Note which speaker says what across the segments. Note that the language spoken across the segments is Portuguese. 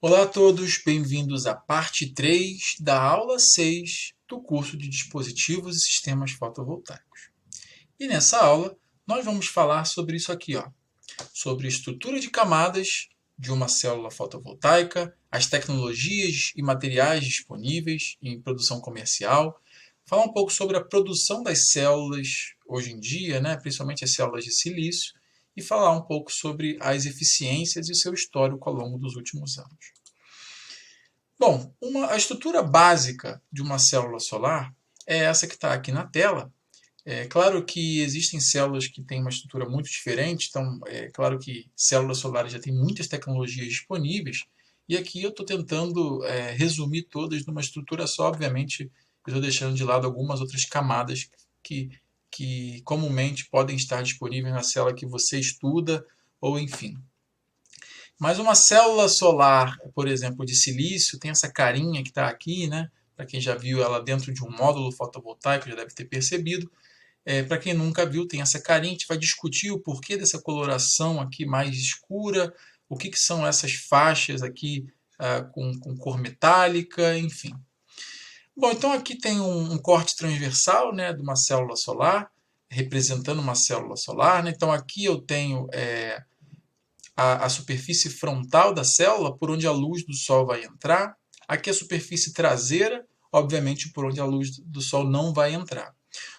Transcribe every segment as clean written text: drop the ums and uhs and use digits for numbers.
Speaker 1: Olá a todos, bem-vindos à parte 3 da aula 6 do curso de Dispositivos e Sistemas Fotovoltaicos. E nessa aula nós vamos falar sobre isso aqui, ó, sobre a estrutura de camadas de uma célula fotovoltaica, as tecnologias e materiais disponíveis em produção comercial, falar um pouco sobre a produção das células hoje em dia, né, principalmente as células de silício, e falar um pouco sobre as eficiências e seu histórico ao longo dos últimos anos. Bom, a estrutura básica de uma célula solar é essa que está aqui na tela. É claro que existem células que têm uma estrutura muito diferente, então é claro que células solares já têm muitas tecnologias disponíveis, e aqui eu estou tentando resumir todas numa estrutura só, obviamente eu estou deixando de lado algumas outras camadas que comumente podem estar disponíveis na célula que você estuda, ou enfim. Mas uma célula solar, por exemplo, de silício, tem essa carinha que está aqui, né? Para quem já viu ela dentro de um módulo fotovoltaico, já deve ter percebido. Para quem nunca viu, tem essa carinha. A gente vai discutir o porquê dessa coloração aqui mais escura, o que são essas faixas aqui com cor metálica, enfim. Bom, então aqui tem um corte transversal, né, de uma célula solar, representando uma célula solar, né? Então aqui eu tenho a superfície frontal da célula, por onde a luz do Sol vai entrar. Aqui a superfície traseira, obviamente por onde a luz do Sol não vai entrar.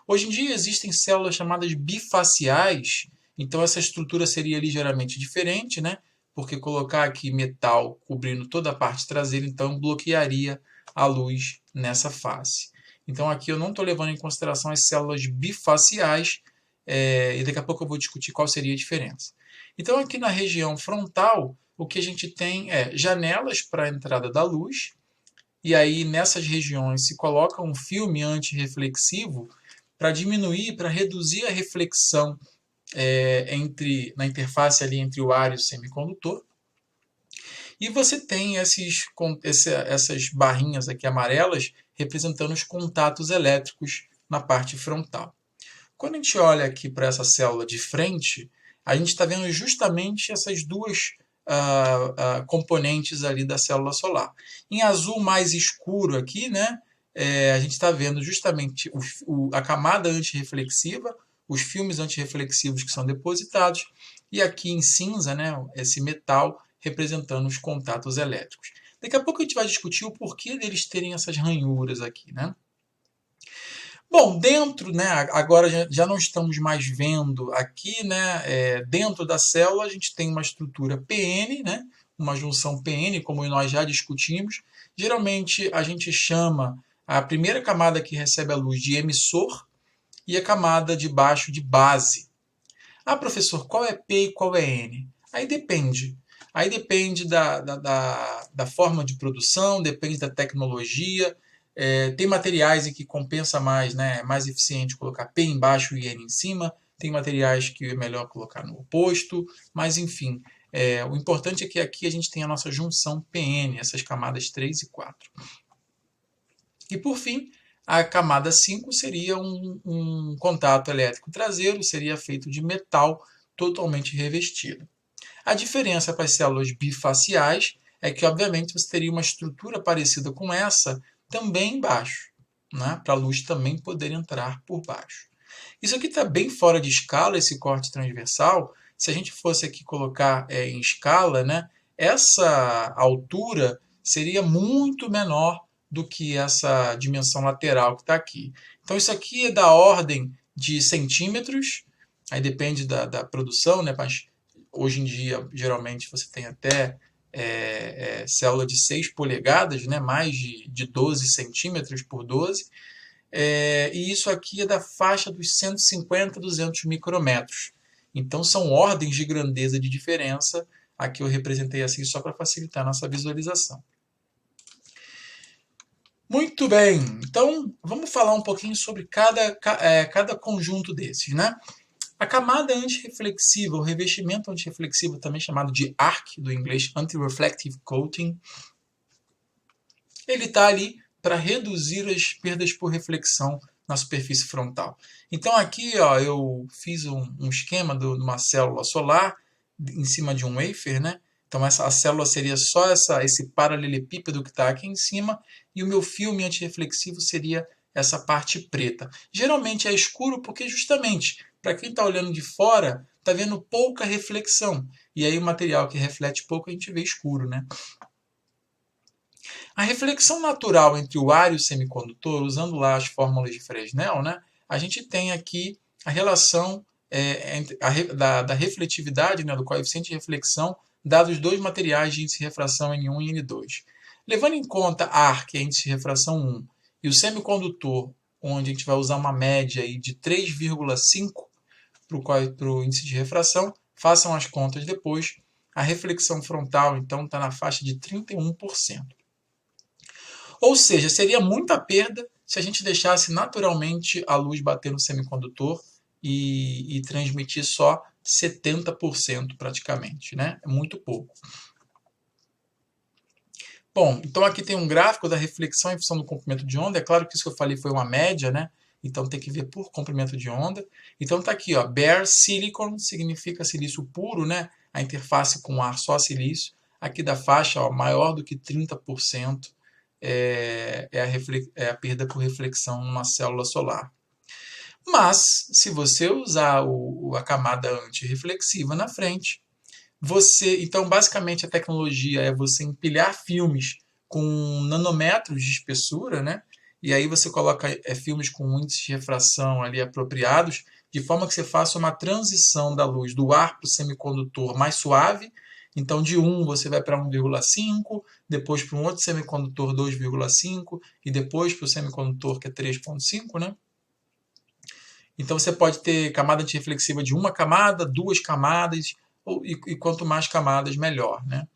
Speaker 1: Hoje em dia existem células chamadas bifaciais, então essa estrutura seria ligeiramente diferente, né? Porque colocar aqui metal cobrindo toda a parte traseira, então bloquearia a luz nessa face. Então aqui eu não estou levando em consideração as células bifaciais, e daqui a pouco eu vou discutir qual seria a diferença. Então aqui na região frontal, o que a gente tem é janelas para a entrada da luz, e aí nessas regiões se coloca um filme antirreflexivo para diminuir, para reduzir a reflexão na interface ali entre o ar e o semicondutor. E você tem essas barrinhas aqui amarelas representando os contatos elétricos na parte frontal. Quando a gente olha aqui para essa célula de frente, a gente está vendo justamente essas duas componentes ali da célula solar. Em azul mais escuro aqui, né, a gente está vendo justamente a camada antirreflexiva, os filmes antirreflexivos que são depositados, e aqui em cinza, né, esse metal representando os contatos elétricos. Daqui a pouco a gente vai discutir o porquê deles terem essas ranhuras aqui, né? Bom, dentro, né, agora já não estamos mais vendo aqui, né, dentro da célula a gente tem uma estrutura PN, né, uma junção PN, como nós já discutimos. Geralmente a gente chama a primeira camada que recebe a luz de emissor e a camada de baixo de base. Ah, professor, qual é P e qual é N? Aí depende. Aí depende da forma de produção, depende da tecnologia. Tem materiais em que compensa mais, né? É mais eficiente colocar P embaixo e N em cima. Tem materiais que é melhor colocar no oposto. Mas, enfim, o importante é que aqui a gente tem a nossa junção PN, essas camadas 3 e 4. E, por fim, a camada 5 seria um contato elétrico traseiro, seria feito de metal totalmente revestido. A diferença para as células bifaciais é que, obviamente, você teria uma estrutura parecida com essa também embaixo, né? Para a luz também poder entrar por baixo. Isso aqui está bem fora de escala, esse corte transversal. Se a gente fosse aqui colocar em escala, né, essa altura seria muito menor do que essa dimensão lateral que está aqui. Então isso aqui é da ordem de centímetros, aí depende da produção, né, mas hoje em dia geralmente você tem até célula de 6 polegadas, né, mais de 12 centímetros por 12, e isso aqui é da faixa dos 150 a 200 micrômetros. Então são ordens de grandeza de diferença. Aqui eu representei assim só para facilitar a nossa visualização. Muito bem, então vamos falar um pouquinho sobre cada conjunto desses, né? A camada antirreflexiva, o revestimento antirreflexivo, também chamado de ARC, do inglês Anti-Reflective Coating, ele está ali para reduzir as perdas por reflexão na superfície frontal. Então aqui ó, eu fiz um esquema de uma célula solar em cima de um wafer, né? Então a célula seria só esse paralelepípedo que está aqui em cima, e o meu filme antirreflexivo seria essa parte preta. Geralmente é escuro porque justamente, para quem está olhando de fora, está vendo pouca reflexão. E aí o material que reflete pouco a gente vê escuro, né? A reflexão natural entre o ar e o semicondutor, usando lá as fórmulas de Fresnel, né, a gente tem aqui a relação da refletividade, né, do coeficiente de reflexão, dados os dois materiais de índice de refração N1 e N2. Levando em conta ar, que é índice de refração 1, e o semicondutor, onde a gente vai usar uma média aí de 3,5 para o índice de refração, façam as contas depois. A reflexão frontal, então, está na faixa de 31%. Ou seja, seria muita perda se a gente deixasse naturalmente a luz bater no semicondutor e transmitir só 70% praticamente, né? É muito pouco. Bom, então aqui tem um gráfico da reflexão em função do comprimento de onda. É claro que isso que eu falei foi uma média, né? Então tem que ver por comprimento de onda. Então tá aqui, ó, bare silicon significa silício puro, né? A interface com ar só silício. Aqui da faixa, ó, maior do que 30% é a perda por reflexão numa célula solar. Mas, se você usar a camada antirreflexiva na frente, então basicamente a tecnologia é você empilhar filmes com nanômetros de espessura, né? E aí você coloca filmes com índices de refração ali apropriados, de forma que você faça uma transição da luz do ar para o semicondutor mais suave. Então, de 1 você vai para 1,5, depois para um outro semicondutor 2,5 e depois para o semicondutor que é 3,5, né? Então, você pode ter camada antirreflexiva de uma camada, duas camadas, e quanto mais camadas, melhor, né?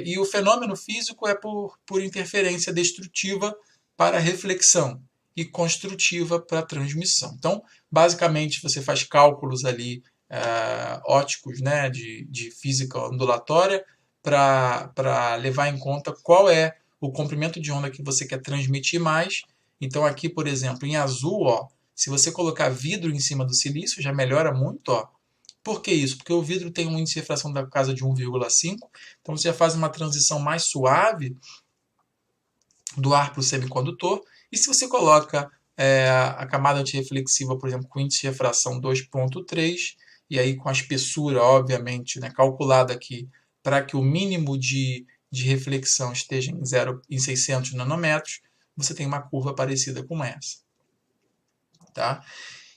Speaker 1: E o fenômeno físico é por interferência destrutiva para reflexão e construtiva para transmissão. Então, basicamente, você faz cálculos ali óticos, né, de física ondulatória para levar em conta qual é o comprimento de onda que você quer transmitir mais. Então, aqui, por exemplo, em azul, ó, se você colocar vidro em cima do silício, já melhora muito, ó. Por que isso? Porque o vidro tem um índice de refração da casa de 1,5, então você já faz uma transição mais suave do ar para o semicondutor. E se você coloca a camada antirreflexiva, por exemplo, com índice de refração 2,3, e aí com a espessura, obviamente, né, calculada aqui para que o mínimo de reflexão esteja em 600 nanômetros, você tem uma curva parecida com essa. Tá?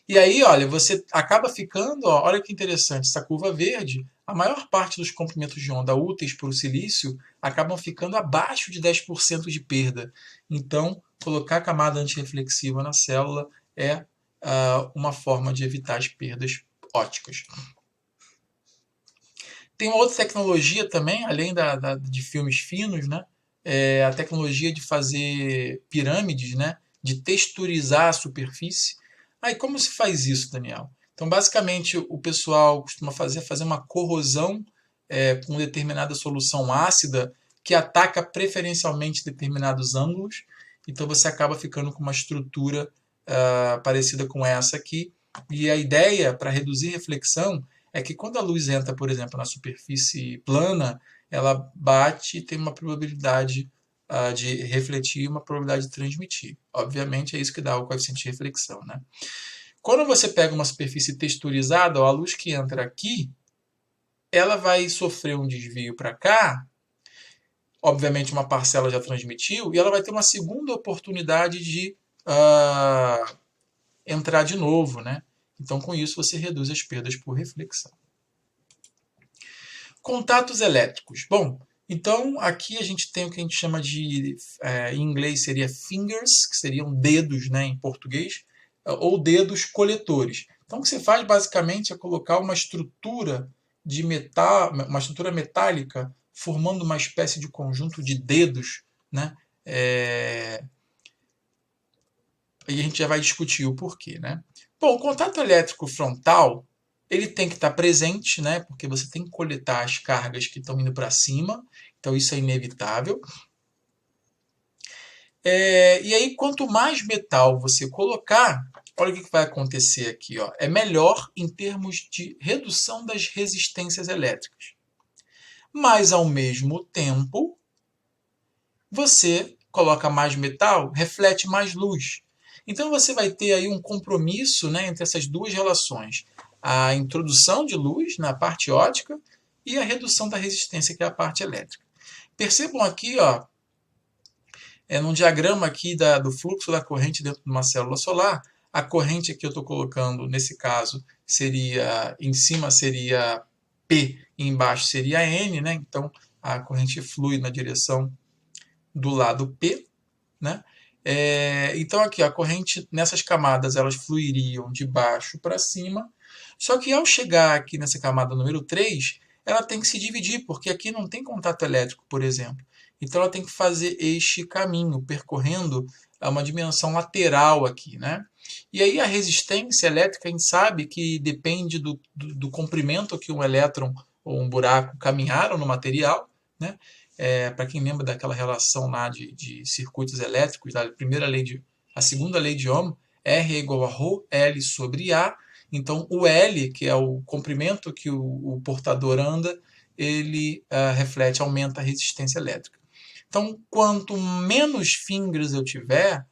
Speaker 1: E aí, olha, você acaba ficando, ó, olha que interessante, essa curva verde, a maior parte dos comprimentos de onda úteis para o silício acabam ficando abaixo de 10% de perda. Então, colocar camada antirreflexiva na célula é uma forma de evitar as perdas ópticas. Tem uma outra tecnologia também, além de filmes finos, né? A tecnologia de fazer pirâmides, né? De texturizar a superfície. Aí como se faz isso, Daniel? Então, basicamente, o pessoal costuma fazer uma corrosão com determinada solução ácida que ataca preferencialmente determinados ângulos. Então, você acaba ficando com uma estrutura parecida com essa aqui. E a ideia, para reduzir reflexão, é que quando a luz entra, por exemplo, na superfície plana, ela bate e tem uma probabilidade de refletir e uma probabilidade de transmitir. Obviamente é isso que dá o coeficiente de reflexão, né? Quando você pega uma superfície texturizada, a luz que entra aqui, ela vai sofrer um desvio para cá, obviamente uma parcela já transmitiu, e ela vai ter uma segunda oportunidade de entrar de novo, né? Então, com isso, você reduz as perdas por reflexão. Contatos elétricos. Bom, então aqui a gente tem o que a gente chama de, em inglês seria fingers, que seriam dedos, né, em português, ou dedos coletores. Então o que você faz basicamente é colocar uma estrutura de metal, uma estrutura metálica, formando uma espécie de conjunto de dedos, né? E a gente já vai discutir o porquê, né? Bom, o contato elétrico frontal ele tem que estar presente, né? Porque você tem que coletar as cargas que estão indo para cima, então isso é inevitável. E aí, quanto mais metal você colocar, olha o que vai acontecer aqui, ó, é melhor em termos de redução das resistências elétricas. mas ao mesmo tempo você coloca mais metal, reflete mais luz. Então você vai ter aí um compromisso, né, entre essas duas relações. A introdução de luz na parte ótica e a redução da resistência, que é a parte elétrica. Percebam aqui, ó, num diagrama aqui do fluxo da corrente dentro de uma célula solar, a corrente que eu estou colocando, nesse caso, seria, em cima seria P e embaixo seria N, né? Então a corrente flui na direção do lado P, né? Então aqui a corrente nessas camadas elas fluiriam de baixo para cima, só que ao chegar aqui nessa camada número 3, ela tem que se dividir, porque aqui não tem contato elétrico, por exemplo. Então ela tem que fazer este caminho, percorrendo uma dimensão lateral aqui, né? E aí a resistência elétrica, a gente sabe que depende do comprimento que um elétron ou um buraco caminharam no material, né? Para quem lembra daquela relação lá de circuitos elétricos, a segunda lei de Ohm, R é igual a ρ L sobre A. Então, o L, que é o comprimento que o portador anda, ele reflete, aumenta a resistência elétrica. Então, quanto menos fingers eu tiver,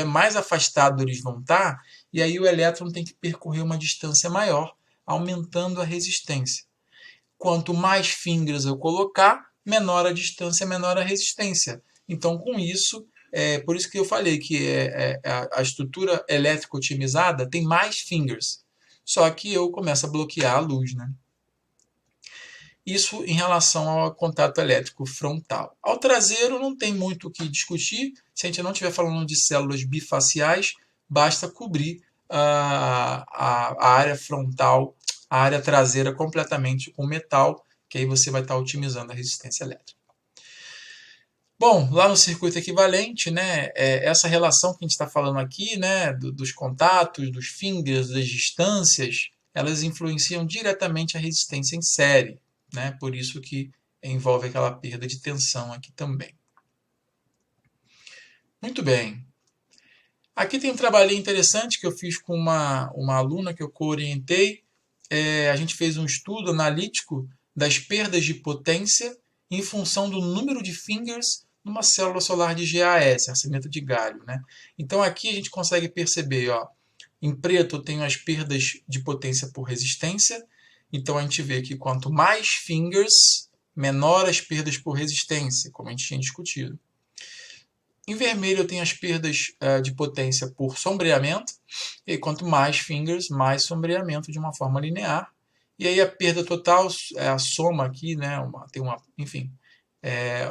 Speaker 1: mais afastado eles vão estar, e aí o elétron tem que percorrer uma distância maior, aumentando a resistência. Quanto mais fingers eu colocar, menor a distância, menor a resistência. Então, com isso, por isso que eu falei que a estrutura elétrica otimizada tem mais fingers. Só que eu começo a bloquear a luz, né? Isso em relação ao contato elétrico frontal. Ao traseiro não tem muito o que discutir. Se a gente não estiver falando de células bifaciais, basta cobrir a área frontal, a área traseira completamente com metal, que aí você vai estar otimizando a resistência elétrica. Bom, lá no circuito equivalente, né, essa relação que a gente está falando aqui, né, dos contatos, dos fingers, das distâncias, elas influenciam diretamente a resistência em série, né, por isso que envolve aquela perda de tensão aqui também. Muito bem. Aqui tem um trabalhinho interessante que eu fiz com uma aluna que eu co-orientei. A gente fez um estudo analítico das perdas de potência em função do número de fingers numa célula solar de GaS, arsenito de galho, né? Então aqui a gente consegue perceber, ó, em preto eu tenho as perdas de potência por resistência. Então a gente vê que quanto mais fingers, menor as perdas por resistência, como a gente tinha discutido. Em vermelho eu tenho as perdas de potência por sombreamento, e quanto mais fingers, mais sombreamento de uma forma linear. E aí a perda total é a soma aqui, né?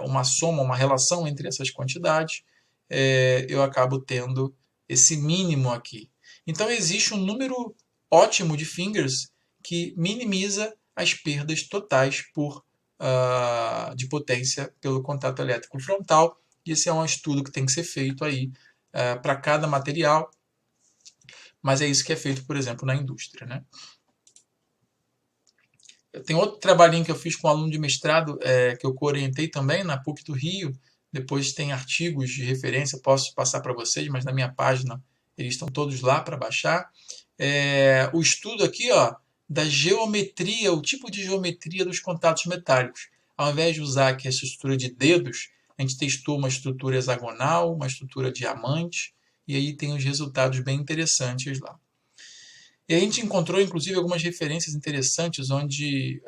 Speaker 1: Uma soma, uma relação entre essas quantidades. Eu acabo tendo esse mínimo aqui. Então existe um número ótimo de fingers que minimiza as perdas totais de potência pelo contato elétrico frontal. E esse é um estudo que tem que ser feito aí para cada material, mas é isso que é feito, por exemplo, na indústria, né? Tem outro trabalhinho que eu fiz com um aluno de mestrado, que eu co-orientei também na PUC do Rio. Depois tem artigos de referência, posso passar para vocês, mas na minha página eles estão todos lá para baixar. O estudo aqui, ó, da geometria, o tipo de geometria dos contatos metálicos. Ao invés de usar aqui essa estrutura de dedos, a gente testou uma estrutura hexagonal, uma estrutura diamante, e aí tem os resultados bem interessantes lá. E a gente encontrou, inclusive, algumas referências interessantes onde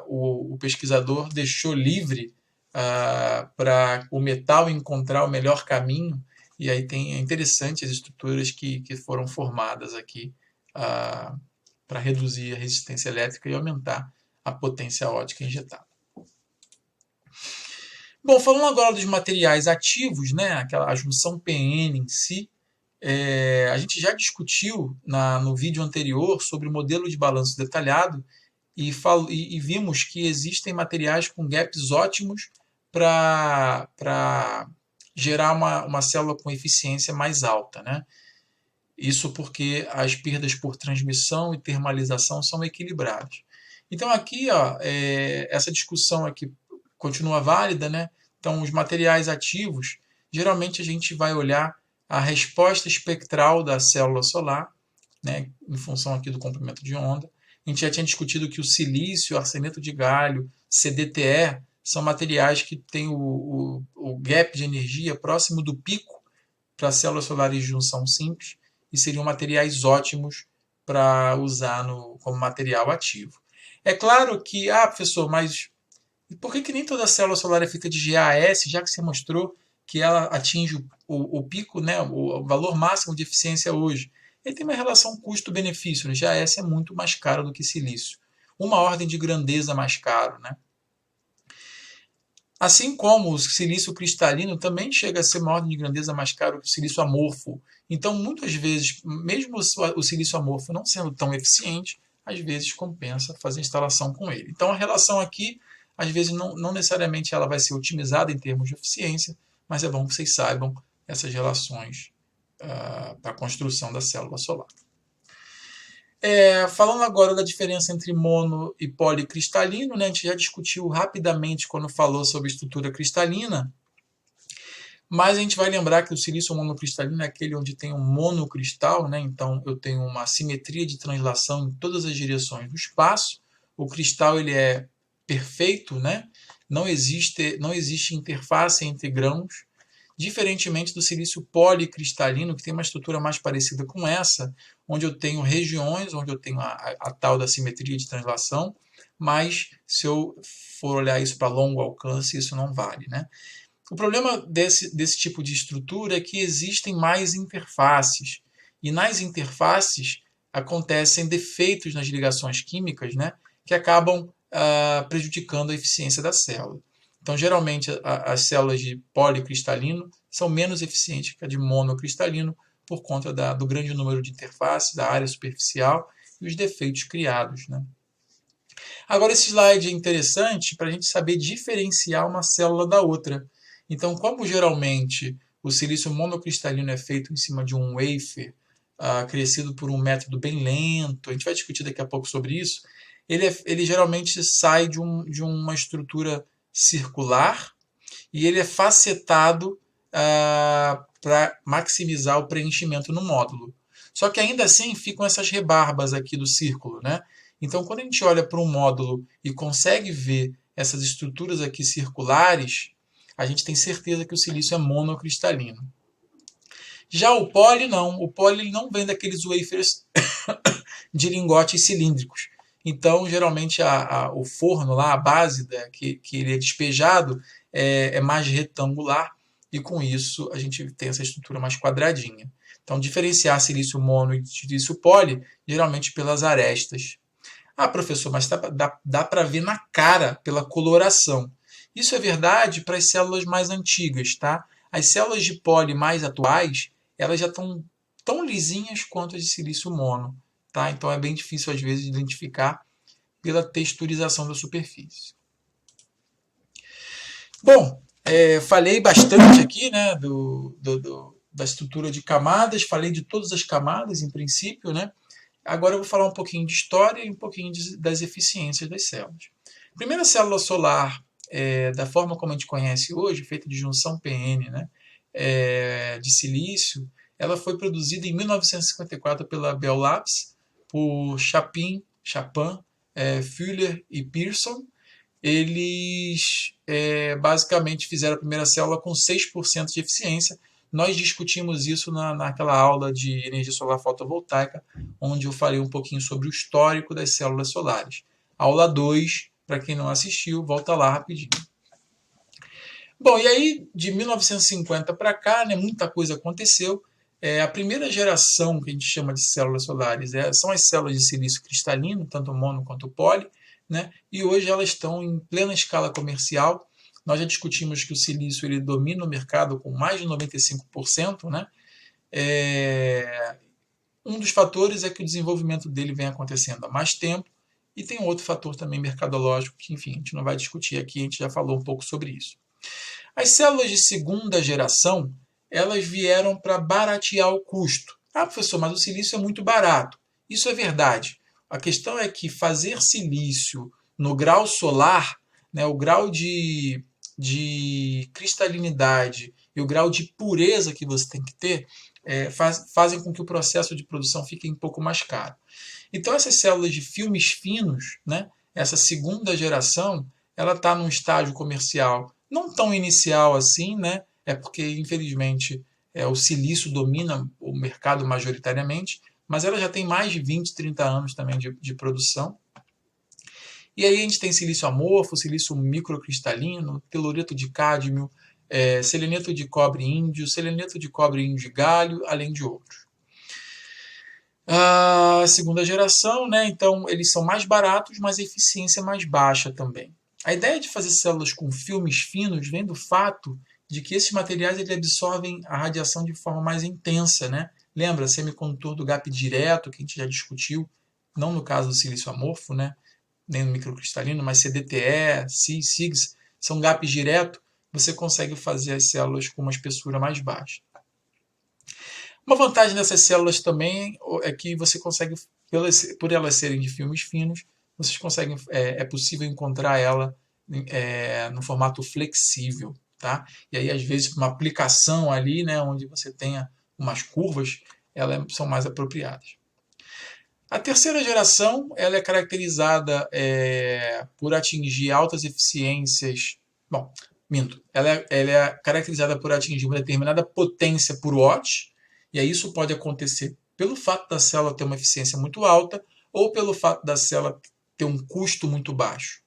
Speaker 1: o pesquisador deixou livre para o metal encontrar o melhor caminho, e aí é interessante as estruturas que foram formadas aqui para reduzir a resistência elétrica e aumentar a potência ótica injetada. Bom, falando agora dos materiais ativos, né, a junção PN em si, a gente já discutiu no vídeo anterior sobre o modelo de balanço detalhado e vimos que existem materiais com gaps ótimos para gerar uma célula com eficiência mais alta, né? Isso porque as perdas por transmissão e termalização são equilibradas. Então aqui, ó, essa discussão aqui continua válida, né? Então os materiais ativos, geralmente a gente vai olhar a resposta espectral da célula solar, né, em função aqui do comprimento de onda, A gente já tinha discutido que o silício, o arseneto de galho, CDTE, são materiais que têm o gap de energia próximo do pico para células solares de junção simples e seriam materiais ótimos para usar como material ativo. É claro que, professor, mas por que nem toda célula solar é feita de GaS, já que você mostrou que ela atinge o pico, né, o valor máximo de eficiência hoje? Ele tem uma relação custo-benefício. Né? GaS é muito mais caro do que silício. Uma ordem de grandeza mais caro. Né? Assim como o silício cristalino também chega a ser uma ordem de grandeza mais caro que o silício amorfo. Então, muitas vezes, mesmo o silício amorfo não sendo tão eficiente, às vezes compensa fazer instalação com ele. Então, a relação aqui, às vezes, não necessariamente ela vai ser otimizada em termos de eficiência, mas é bom que vocês saibam essas relações para a construção da célula solar. Falando agora da diferença entre mono e policristalino, né, a gente já discutiu rapidamente quando falou sobre estrutura cristalina, mas a gente vai lembrar que o silício monocristalino é aquele onde tem um monocristal, né, então eu tenho uma simetria de translação em todas as direções do espaço, o cristal ele é perfeito, né, não existe interface entre grãos, diferentemente do silício policristalino, que tem uma estrutura mais parecida com essa, onde eu tenho regiões, onde eu tenho a tal da simetria de translação, mas se eu for olhar isso para longo alcance, isso não vale. Né? O problema desse tipo de estrutura é que existem mais interfaces, e nas interfaces acontecem defeitos nas ligações químicas, né, que acabam prejudicando a eficiência da célula. Então, geralmente, as células de policristalino são menos eficientes que a de monocristalino por conta do grande número de interfaces, da área superficial e os defeitos criados. Né? Agora, esse slide é interessante para a gente saber diferenciar uma célula da outra. Então, como geralmente o silício monocristalino é feito em cima de um wafer crescido por um método bem lento, a gente vai discutir daqui a pouco sobre isso, ele geralmente sai de uma estrutura circular e ele é facetado para maximizar o preenchimento no módulo. Só que ainda assim ficam essas rebarbas aqui do círculo, né? Então, quando a gente olha para um módulo e consegue ver essas estruturas aqui circulares, a gente tem certeza que o silício é monocristalino. Já o poli não. O poli não vem daqueles wafers de lingotes cilíndricos. Então, geralmente, o forno lá, a base que ele é despejado, é mais retangular e, com isso, a gente tem essa estrutura mais quadradinha. Então, diferenciar silício mono e silício poli, geralmente pelas arestas. Professor, mas dá para ver na cara pela coloração. Isso é verdade para as células mais antigas. Tá? As células de poli mais atuais, elas já estão tão lisinhas quanto as de silício mono. Tá? Então é bem difícil, às vezes, identificar pela texturização da superfície. Bom, falei bastante aqui, né, da estrutura de camadas, falei de todas as camadas, em princípio. Né? Agora eu vou falar um pouquinho de história e um pouquinho das eficiências das células. A primeira célula solar, da forma como a gente conhece hoje, feita de junção PN, né, de silício, ela foi produzida em 1954 pela Bell Labs, por Chapin, Fuller e Pearson. Eles basicamente fizeram a primeira célula com 6% de eficiência. Nós discutimos isso naquela aula de energia solar fotovoltaica, onde eu falei um pouquinho sobre o histórico das células solares. Aula 2, para quem não assistiu, volta lá rapidinho. Bom, e aí, de 1950 para cá, né, muita coisa aconteceu. A primeira geração que a gente chama de células solares são as células de silício cristalino, tanto mono quanto poli, né? E hoje elas estão em plena escala comercial. Nós já discutimos que o silício ele domina o mercado com mais de 95%. Né? Um dos fatores é que o desenvolvimento dele vem acontecendo há mais tempo, e tem outro fator também mercadológico que, enfim, a gente não vai discutir aqui, a gente já falou um pouco sobre isso. As células de segunda geração, elas vieram para baratear o custo. Professor, mas o silício é muito barato. Isso é verdade. A questão é que fazer silício no grau solar, né, o grau de cristalinidade e o grau de pureza que você tem que ter, fazem com que o processo de produção fique um pouco mais caro. Então, essas células de filmes finos, né, essa segunda geração, ela está num estágio comercial não tão inicial assim, né, é porque, infelizmente, o silício domina o mercado majoritariamente, mas ela já tem mais de 20, 30 anos também de produção. E aí a gente tem silício amorfo, silício microcristalino, telurito de cádmio, seleneto de cobre índio, seleneto de cobre índio de galho, além de outros. A segunda geração, né, então eles são mais baratos, mas a eficiência é mais baixa também. A ideia de fazer células com filmes finos vem do fato de que esses materiais eles absorvem a radiação de forma mais intensa, né? Lembra, semicondutor do gap direto, que a gente já discutiu, não no caso do silício amorfo, né? Nem no microcristalino, mas CDTE, CIS, SIGS, são gaps direto, você consegue fazer as células com uma espessura mais baixa. Uma vantagem dessas células também é que você consegue, por elas serem de filmes finos, vocês conseguem, é possível encontrar ela no formato flexível, tá? E aí, às vezes, uma aplicação ali, né, onde você tenha umas curvas, elas são mais apropriadas. A terceira geração ela é caracterizada por atingir altas eficiências. Bom, minto. Ela é caracterizada por atingir uma determinada potência por watt, e aí isso pode acontecer pelo fato da célula ter uma eficiência muito alta ou pelo fato da célula ter um custo muito baixo.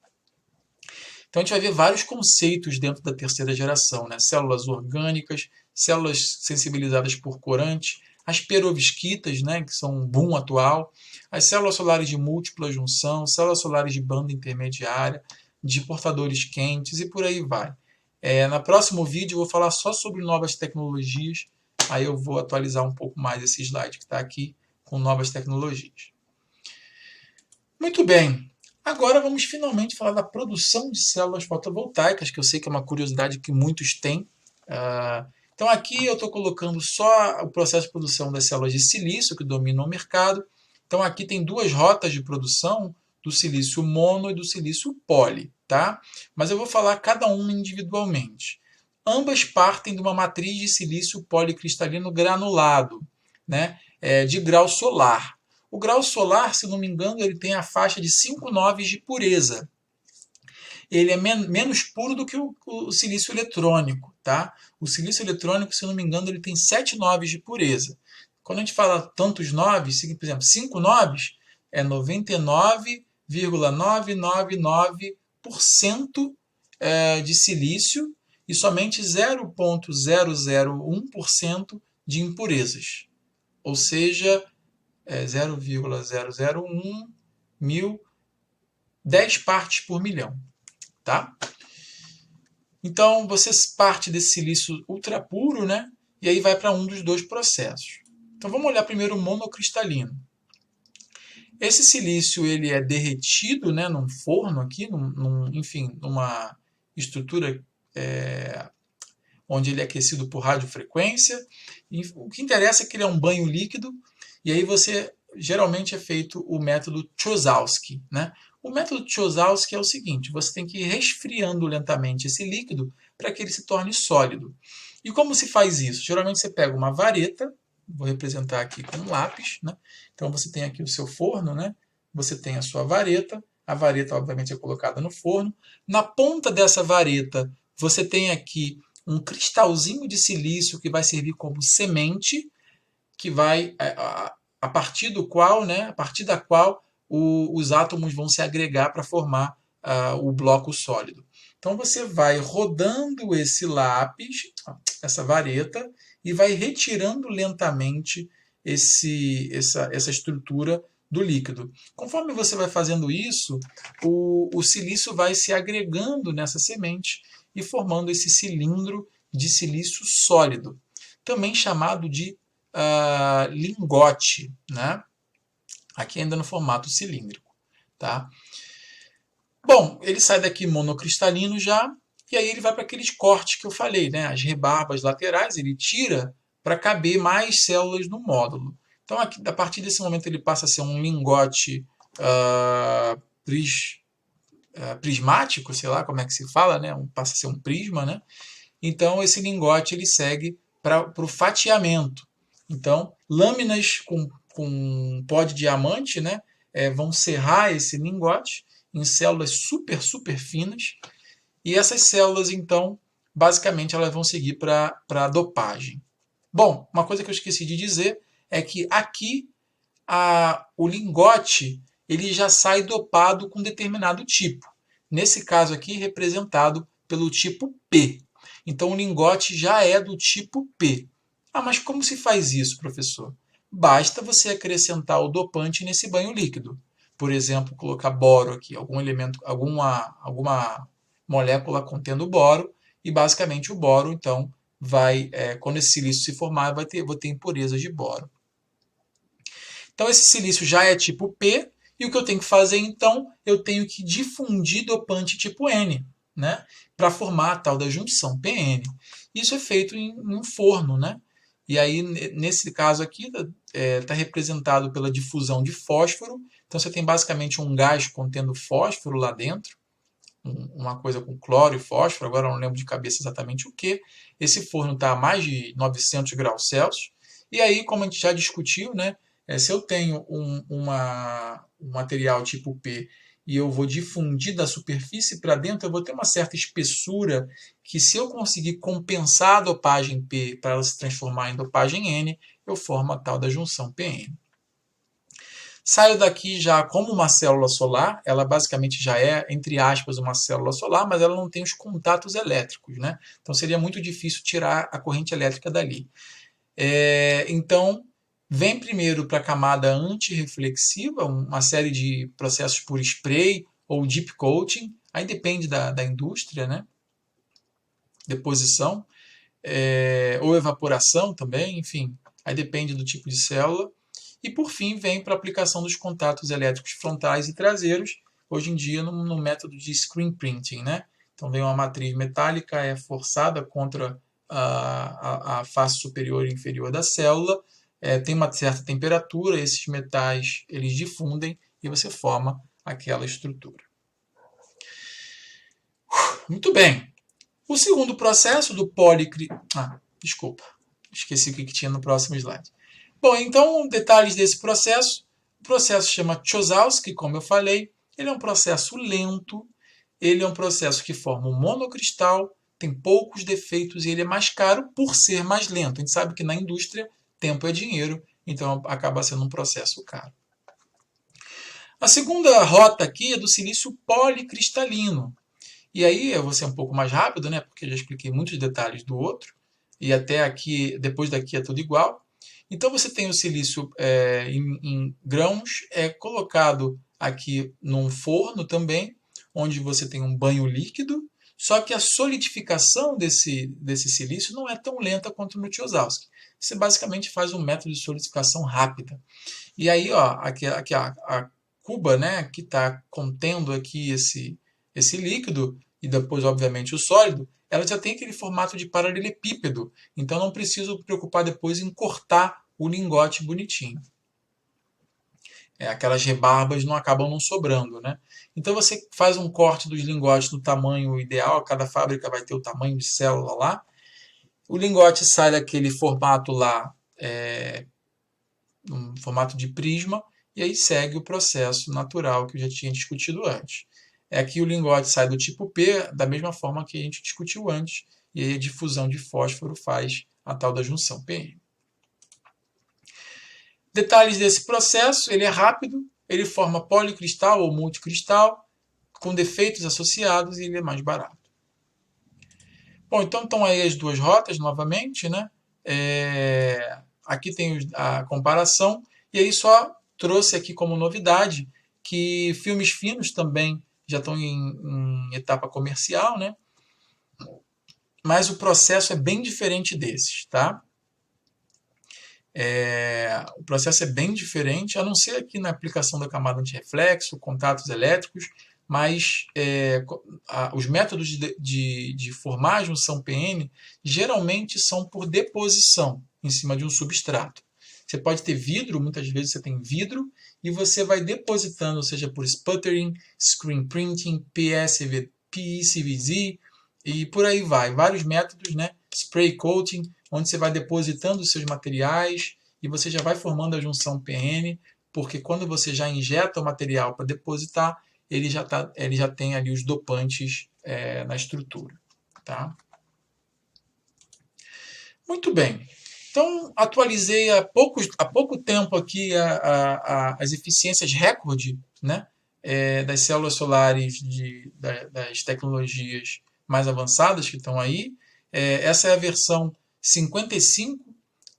Speaker 1: Então a gente vai ver vários conceitos dentro da terceira geração, né? Células orgânicas, células sensibilizadas por corante, as perovskitas, né, que são um boom atual, as células solares de múltipla junção, células solares de banda intermediária, de portadores quentes e por aí vai. No próximo vídeo eu vou falar só sobre novas tecnologias, aí eu vou atualizar um pouco mais esse slide que está aqui com novas tecnologias. Muito bem, agora vamos finalmente falar da produção de células fotovoltaicas, que eu sei que é uma curiosidade que muitos têm. Então aqui eu estou colocando só o processo de produção das células de silício que dominam o mercado. Então aqui tem duas rotas de produção, do silício mono e do silício poli, tá? Mas eu vou falar cada uma individualmente. Ambas partem de uma matriz de silício policristalino granulado, né? De grau solar. O grau solar, se não me engano, ele tem a faixa de 5 noves de pureza. Ele é menos puro do que o silício eletrônico, tá? O silício eletrônico, se não me engano, ele tem 7 noves de pureza. Quando a gente fala tantos noves, por exemplo, 5 noves, é 99,999% de silício e somente 0,001% de impurezas. Ou seja, 0,001 mil, 10 partes por milhão. Tá? Então, você parte desse silício ultra puro, né? E aí vai para um dos dois processos. Então, vamos olhar primeiro o monocristalino. Esse silício ele é derretido, né, num forno aqui, enfim, numa estrutura onde ele é aquecido por radiofrequência. E o que interessa é que ele é um banho líquido, e aí geralmente é feito o método Kozlowski, né? O método Kozlowski é o seguinte, você tem que ir resfriando lentamente esse líquido para que ele se torne sólido. E como se faz isso? Geralmente você pega uma vareta, vou representar aqui com um lápis, né? Então você tem aqui o seu forno, né? Você tem a sua vareta, a vareta obviamente é colocada no forno. Na ponta dessa vareta você tem aqui um cristalzinho de silício que vai servir como semente, que vai a partir da qual os átomos vão se agregar para formar o bloco sólido. Então você vai rodando esse lápis, essa vareta, e vai retirando lentamente essa estrutura do líquido. Conforme você vai fazendo isso, o silício vai se agregando nessa semente e formando esse cilindro de silício sólido, também chamado de lingote, né? Aqui ainda no formato cilíndrico. Tá? Bom, ele sai daqui monocristalino já, e aí ele vai para aqueles cortes que eu falei, né? As rebarbas laterais, ele tira para caber mais células no módulo. Então, aqui, a partir desse momento, ele passa a ser um lingote prismático, sei lá como é que se fala, né? Passa a ser um prisma, né? Então, esse lingote ele segue para o fatiamento. Então, lâminas com pó de diamante, né, vão serrar esse lingote em células super finas, e essas células, então, basicamente, elas vão seguir para a dopagem. Bom, uma coisa que eu esqueci de dizer é que aqui o lingote ele já sai dopado com determinado tipo. Nesse caso aqui, representado pelo tipo P. Então, o lingote já é do tipo P. Ah, mas como se faz isso, professor? Basta você acrescentar o dopante nesse banho líquido. Por exemplo, colocar boro aqui, algum elemento, alguma molécula contendo boro, e basicamente o boro, então, quando esse silício se formar, vou ter impurezas de boro. Então, esse silício já é tipo P, e o que eu tenho que fazer, então, eu tenho que difundir dopante tipo N, né, para formar a tal da junção PN. Isso é feito em um forno, né? E aí, nesse caso aqui, está representado pela difusão de fósforo. Então, você tem basicamente um gás contendo fósforo lá dentro, uma coisa com cloro e fósforo, agora eu não lembro de cabeça exatamente o que. Esse forno está a mais de 900 graus Celsius. E aí, como a gente já discutiu, né, se eu tenho um material tipo P e eu vou difundir da superfície para dentro, eu vou ter uma certa espessura que, se eu conseguir compensar a dopagem P para ela se transformar em dopagem N, eu formo a tal da junção PN. Saio daqui já como uma célula solar, ela basicamente já é, entre aspas, uma célula solar, mas ela não tem os contatos elétricos, né? Então seria muito difícil tirar a corrente elétrica dali. Então, vem primeiro para a camada antirreflexiva, uma série de processos por spray ou deep coating, aí depende da indústria, né? Deposição, ou evaporação também, enfim, aí depende do tipo de célula. E, por fim, vem para a aplicação dos contatos elétricos frontais e traseiros, hoje em dia no método de screen printing, né? Então, vem uma matriz metálica, é forçada contra a face superior e inferior da célula, tem uma certa temperatura, esses metais eles difundem e você forma aquela estrutura. Muito bem. O segundo processo do desculpa, esqueci o que tinha no próximo slide. Bom, então, detalhes desse processo. O processo se chama Kozlowski, como eu falei. Ele é um processo lento, ele é um processo que forma um monocristal, tem poucos defeitos e ele é mais caro por ser mais lento. A gente sabe que na indústria tempo é dinheiro, então acaba sendo um processo caro. A segunda rota aqui é do silício policristalino. E aí eu vou ser um pouco mais rápido, né, porque eu já expliquei muitos detalhes do outro, e até aqui, depois daqui é tudo igual. Então você tem o silício em grãos, colocado aqui num forno também, onde você tem um banho líquido, só que a solidificação desse silício não é tão lenta quanto no Kozlowski. Você basicamente faz um método de solidificação rápida. E aí, ó, aqui a cuba, né, que está contendo aqui esse líquido, e depois, obviamente, o sólido, ela já tem aquele formato de paralelepípedo, então não preciso me preocupar depois em cortar o lingote bonitinho. Aquelas rebarbas não acabam não sobrando, né? Então você faz um corte dos lingotes do tamanho ideal, cada fábrica vai ter o tamanho de célula lá. O lingote sai daquele formato lá, um formato de prisma, e aí segue o processo natural que eu já tinha discutido antes. Aqui o lingote sai do tipo P, da mesma forma que a gente discutiu antes, e aí a difusão de fósforo faz a tal da junção PN. Detalhes desse processo, ele é rápido, ele forma policristal ou multicristal, com defeitos associados, e ele é mais barato. Bom, então estão aí as duas rotas novamente, né? Aqui tem a comparação, e aí só trouxe aqui como novidade que filmes finos também já estão em etapa comercial, né? Mas o processo é bem diferente desses, tá? O processo é bem diferente, a não ser aqui na aplicação da camada antirreflexo, contatos elétricos, mas os métodos de formar a junção PN geralmente são por deposição em cima de um substrato. Você pode ter vidro, muitas vezes você tem vidro, e você vai depositando, seja por sputtering, screen printing, PECVD, e por aí vai. Vários métodos, né? Spray coating, onde você vai depositando os seus materiais e você já vai formando a junção PN, porque quando você já injeta o material para depositar, ele já tem ali os dopantes na estrutura. Tá? Muito bem. Então, atualizei há pouco tempo aqui as eficiências recorde, né, das células solares das tecnologias mais avançadas que estão aí. Essa é a versão 55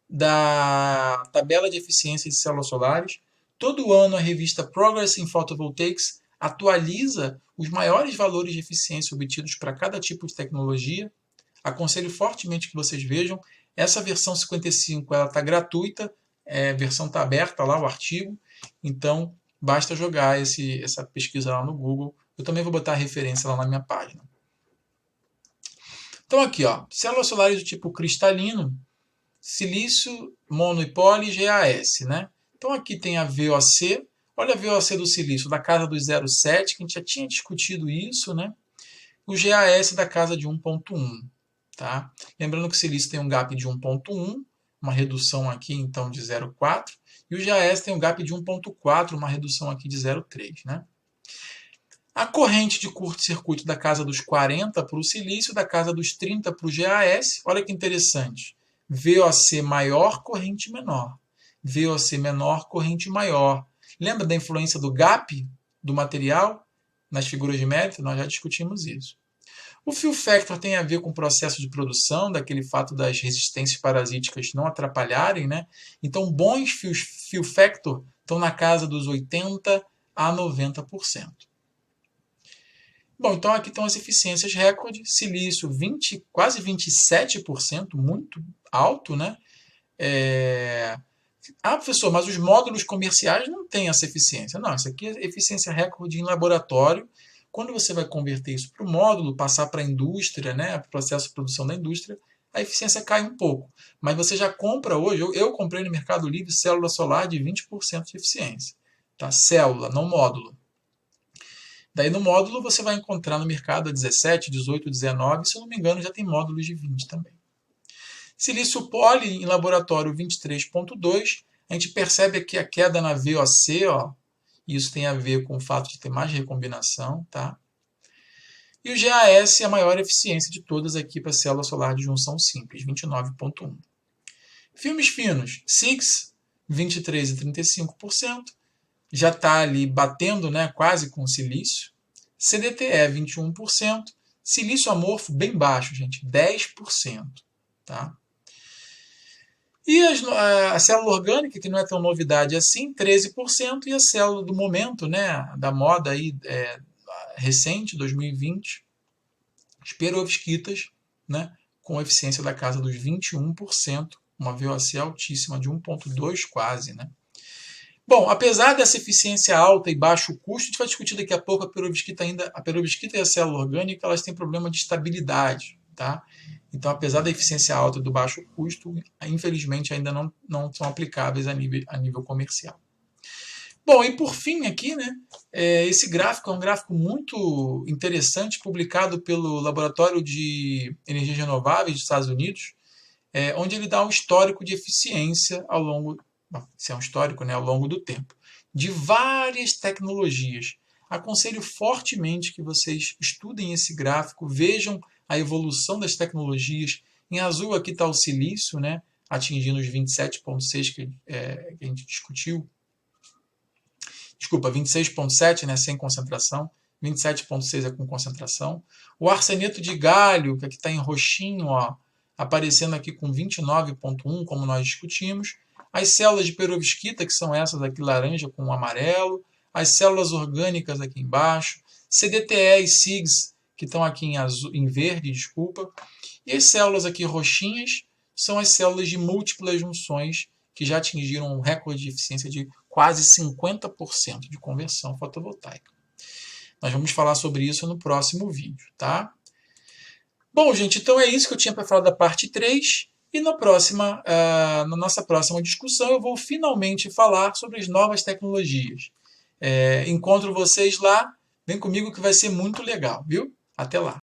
Speaker 1: da tabela de eficiência de células solares. Todo ano a revista Progress in Photovoltaics atualiza os maiores valores de eficiência obtidos para cada tipo de tecnologia. Aconselho fortemente que vocês vejam. Essa versão 55 está gratuita, a versão está aberta lá, o artigo, então basta jogar essa pesquisa lá no Google. Eu também vou botar a referência lá na minha página. Então aqui, ó, células solares do tipo cristalino, silício, mono e poli, GaS, né? Então aqui tem a VOC, olha a VOC do silício, da casa dos 0,7, que a gente já tinha discutido isso, né? O GaS da casa de 1,1. Tá? Lembrando que o silício tem um gap de 1,1, uma redução aqui então de 0,4, e o GaS tem um gap de 1,4, uma redução aqui de 0,3. Né? A corrente de curto-circuito da casa dos 40 para o silício, da casa dos 30 para o GaS, olha que interessante. VOC maior, corrente menor. VOC menor, corrente maior. Lembra da influência do gap do material nas figuras de mérito? Nós já discutimos isso. O fill factor tem a ver com o processo de produção, daquele fato das resistências parasíticas não atrapalharem, né? Então, bons fill factor estão na casa dos 80% a 90%. Bom, então aqui estão as eficiências recorde. Silício, quase 27%, muito alto, né? Professor, mas os módulos comerciais não têm essa eficiência. Não, isso aqui é eficiência recorde em laboratório. Quando você vai converter isso para o módulo, passar para a indústria, né, para o processo de produção da indústria, a eficiência cai um pouco. Mas você já compra hoje, eu comprei no Mercado Livre célula solar de 20% de eficiência. Tá? Célula, não módulo. Daí no módulo você vai encontrar no mercado a 17, 18, 19, se eu não me engano já tem módulos de 20 também. Silício poli em laboratório 23,2, a gente percebe aqui a queda na VOC, ó, isso tem a ver com o fato de ter mais recombinação, tá? E o GaS é a maior eficiência de todas aqui para célula solar de junção simples, 29,1. Filmes finos, SIGS, 23 e 35%, já está ali batendo, né, quase com silício. CDTE, 21%. Silício amorfo, bem baixo, gente, 10%. Tá? E a célula orgânica, que não é tão novidade assim, 13%, e a célula do momento, né, da moda aí, recente, 2020, as perovskitas, né, com eficiência da casa dos 21%, uma VOC altíssima de 1,2 quase. Né? Bom, apesar dessa eficiência alta e baixo custo, a gente vai discutir daqui a pouco a perovskita e a célula orgânica, elas têm problema de estabilidade. Tá? Então, apesar da eficiência alta e do baixo custo, infelizmente ainda não são aplicáveis a nível comercial. Bom, e por fim aqui, né, esse gráfico é um gráfico muito interessante, publicado pelo Laboratório de Energias Renováveis dos Estados Unidos, onde ele dá um histórico de eficiência ao longo, isso é um histórico, né, ao longo do tempo, de várias tecnologias. Aconselho fortemente que vocês estudem esse gráfico, vejam a evolução das tecnologias. Em azul aqui está o silício, né, atingindo os 27,6 que a gente discutiu. Desculpa, 26,7, né, sem concentração. 27,6 é com concentração. O arseneto de galho, que aqui está em roxinho, ó, aparecendo aqui com 29,1, como nós discutimos. As células de perovskita, que são essas aqui laranja com amarelo. As células orgânicas aqui embaixo. CDTE e SIGS, que estão aqui em verde, desculpa. E as células aqui roxinhas são as células de múltiplas junções que já atingiram um recorde de eficiência de quase 50% de conversão fotovoltaica. Nós vamos falar sobre isso no próximo vídeo, tá? Bom, gente, então é isso que eu tinha para falar da parte 3. E na nossa próxima discussão eu vou finalmente falar sobre as novas tecnologias. Encontro vocês lá. Vem comigo que vai ser muito legal, viu? Até lá!